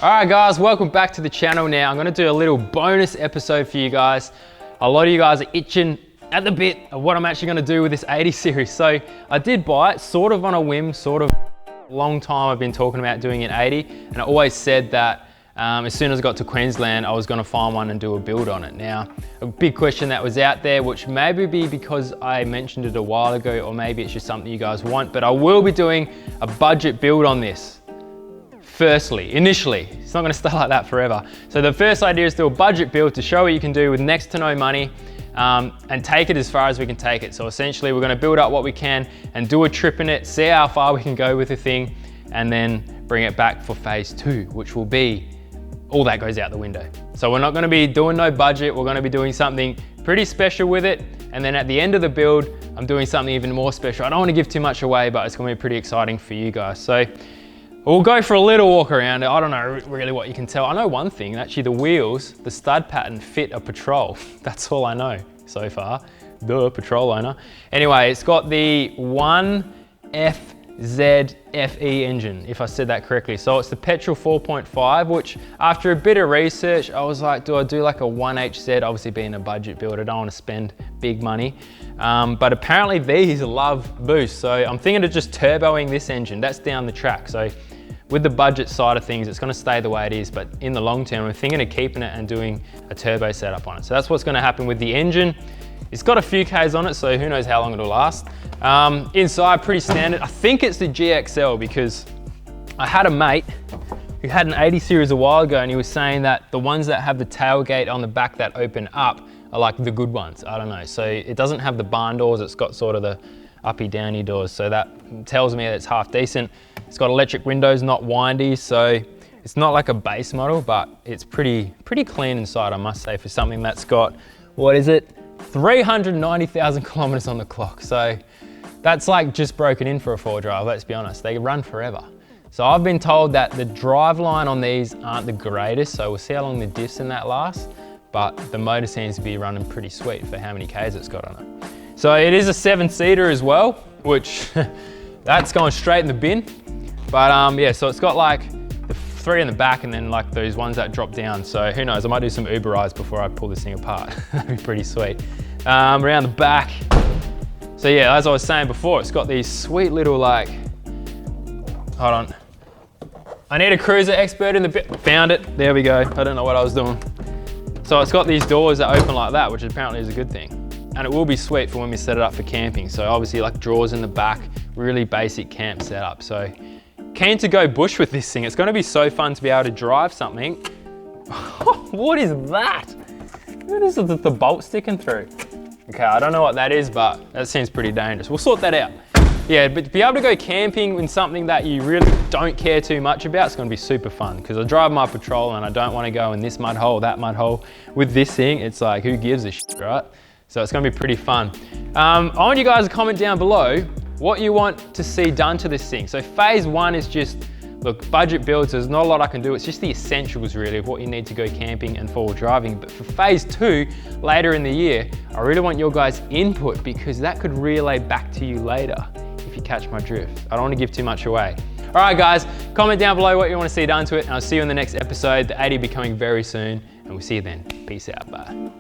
All right guys, welcome back to the channel now. I'm gonna do a little bonus episode for you guys. A lot of you guys are itching at the bit of what I'm actually gonna do with this 80 series. So I did buy it sort of on a whim, sort of long time I've been talking about doing an 80, and I always said that as soon as I got to Queensland, I was gonna find one and do a build on it. Now, a big question that was out there, which maybe be because I mentioned it a while ago, or maybe it's just something you guys want, but I will be doing a budget build on this. Initially, it's not gonna stay like that forever. So the first idea is to do a budget build to show what you can do with next to no money and take it as far as we can take it. So essentially we're gonna build up what we can and do a trip in it, see how far we can go with the thing, and then bring it back for phase 2, which will be all that goes out the window. So we're not gonna be doing no budget, we're gonna be doing something pretty special with it. And then at the end of the build, I'm doing something even more special. I don't wanna give too much away, but it's gonna be pretty exciting for you guys. So we'll go for a little walk around. I don't know really what you can tell. I know one thing, actually the wheels, the stud pattern fit a Patrol. That's all I know so far. Duh, Patrol owner. Anyway, it's got the 1FZFE engine, if I said that correctly. So it's the petrol 4.5, which after a bit of research, I was like, do I do like a 1HZ? Obviously being a budget build, I don't want to spend big money. But apparently these love boost. So I'm thinking of just turboing this engine. That's down the track. So with the budget side of things, it's gonna stay the way it is, but in the long term, I'm thinking of keeping it and doing a turbo setup on it. So that's what's gonna happen with the engine. It's got a few Ks on it, so who knows how long it'll last. Inside, pretty standard. I think it's the GXL because I had a mate who had an 80 series a while ago and he was saying that the ones that have the tailgate on the back that open up are like the good ones. I don't know. So it doesn't have the barn doors, it's got sort of the uppy downy doors. So that tells me that it's half decent. It's got electric windows, not windy, so it's not like a base model, but it's pretty clean inside, I must say, for something that's got, what is it? 390,000 kilometers on the clock. So that's like just broken in for a 4-drive, let's be honest. They run forever. So I've been told that the drive line on these aren't the greatest, so we'll see how long the diffs in that last, but the motor seems to be running pretty sweet for how many Ks it's got on it. So it is a 7-seater as well, which that's going straight in the bin. But yeah, so it's got like the 3 in the back and then like those ones that drop down. So who knows, I might do some Uber rides before I pull this thing apart. That'd be pretty sweet. Around the back. So yeah, as I was saying before, it's got these sweet little like, hold on. I need a cruiser expert in the bit, found it, there we go. I don't know what I was doing. So it's got these doors that open like that, which apparently is a good thing. And it will be sweet for when we set it up for camping. So obviously like drawers in the back, really basic camp setup. So keen to go bush with this thing. It's gonna be so fun to be able to drive something. What is that? What is it, the bolt sticking through? Okay, I don't know what that is, but that seems pretty dangerous. We'll sort that out. Yeah, but to be able to go camping in something that you really don't care too much about, it's gonna be super fun because I drive my Patrol and I don't wanna go in this mud hole, that mud hole. With this thing, it's like, who gives a shit, right? So it's gonna be pretty fun. I want you guys to comment down below what you want to see done to this thing. So phase 1 is just, look, budget builds, there's not a lot I can do. It's just the essentials really of what you need to go camping and forward driving. But for phase 2, later in the year, I really want your guys' input because that could relay back to you later if you catch my drift. I don't want to give too much away. All right guys, comment down below what you want to see done to it and I'll see you in the next episode. The 80 will be coming very soon and we'll see you then. Peace out, bye.